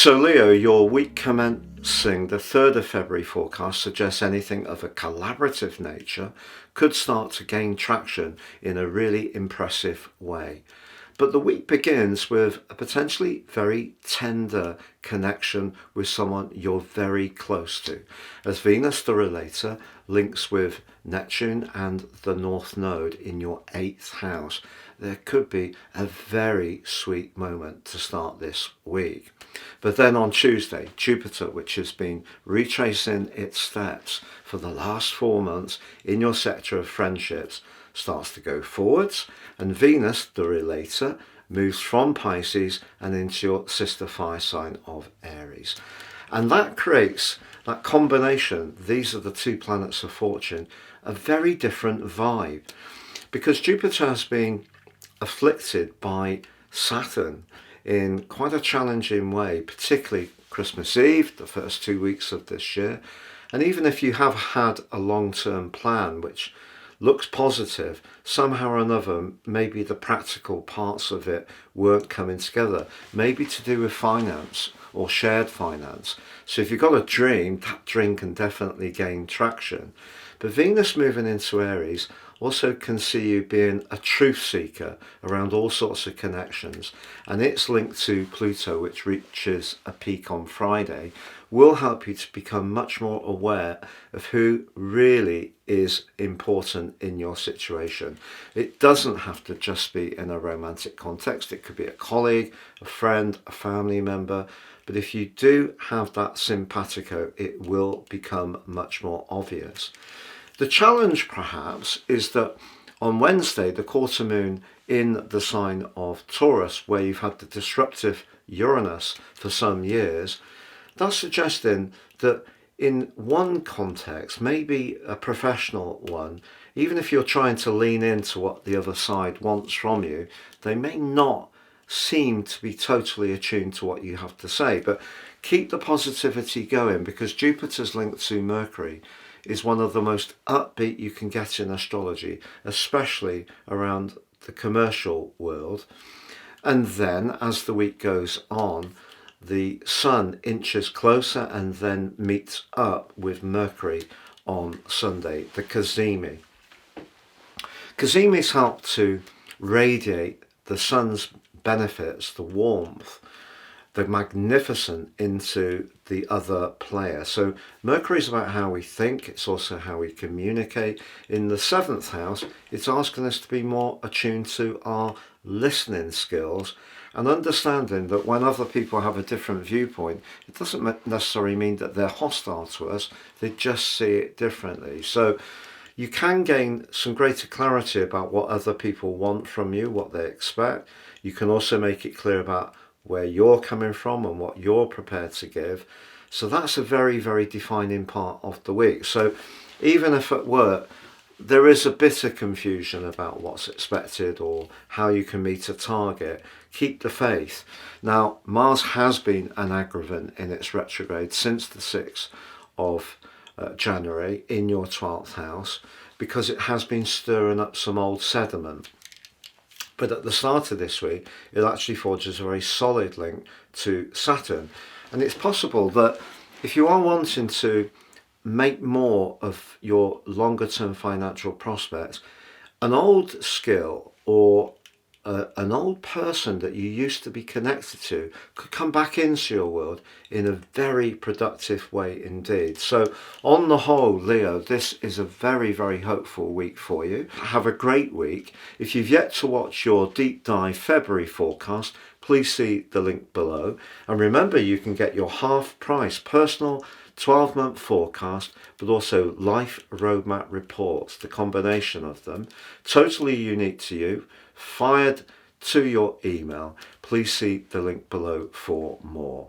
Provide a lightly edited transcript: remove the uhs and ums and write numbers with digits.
So Leo, your week commencing the 3rd of February forecast suggests anything of a collaborative nature could start to gain traction in a really impressive way. But the week begins with a potentially very tender connection with someone you're very close to, as Venus the relator links with Neptune and the North Node in your 8th house. There could be a very sweet moment to start this week. But then on Tuesday, Jupiter, which has been retracing its steps for the last 4 months in your sector of friendships, starts to go forwards, and Venus, the relator, moves from Pisces and into your sister fire sign of Aries. And that creates that combination, these are the two planets of fortune, a very different vibe. Because Jupiter has been afflicted by Saturn in quite a challenging way, particularly Christmas Eve, the first 2 weeks of this year. And even if you have had a long-term plan, which looks positive, somehow or another, maybe the practical parts of it weren't coming together, maybe to do with finance or shared finance. So if you've got a dream, that dream can definitely gain traction. But Venus moving into Aries also can see you being a truth seeker around all sorts of connections, and its link to Pluto, which reaches a peak on Friday, will help you to become much more aware of who really is important in your situation. It doesn't have to just be in a romantic context. It could be a colleague, a friend, a family member. But if you do have that simpatico, it will become much more obvious. The challenge, perhaps, is that on Wednesday, the quarter moon in the sign of Taurus, where you've had the disruptive Uranus for some years, that's suggesting that in one context, maybe a professional one, even if you're trying to lean into what the other side wants from you, they may not seem to be totally attuned to what you have to say. But keep the positivity going, because Jupiter's linked to Mercury is one of the most upbeat you can get in astrology, especially around the commercial world. And then as the week goes on, the Sun inches closer and then meets up with Mercury on Sunday, the Cazimi. Cazimis help to radiate the Sun's benefits, the warmth, the magnificent into the other player. So Mercury is about how we think, it's also how we communicate. In the 7th house, it's asking us to be more attuned to our listening skills and understanding that when other people have a different viewpoint, it doesn't necessarily mean that they're hostile to us, they just see it differently. So you can gain some greater clarity about what other people want from you, what they expect. You can also make it clear about where you're coming from and what you're prepared to give. So that's a very, very defining part of the week. So even if at work there is a bit of confusion about what's expected or how you can meet a target, keep the faith. Now, Mars has been an aggravant in its retrograde since the 6th of January in your 12th house, because it has been stirring up some old sediment. But at the start of this week, it actually forges a very solid link to Saturn. And it's possible that if you are wanting to make more of your longer term financial prospects, an old skill or an old person that you used to be connected to could come back into your world in a very productive way indeed. So on the whole, Leo, this is a very, very hopeful week for you. Have a great week. If you've yet to watch your deep dive February forecast, please see the link below. And remember, you can get your half price personal 12-month forecast, but also life roadmap reports, the combination of them, totally unique to you, fired to your email. Please see the link below for more.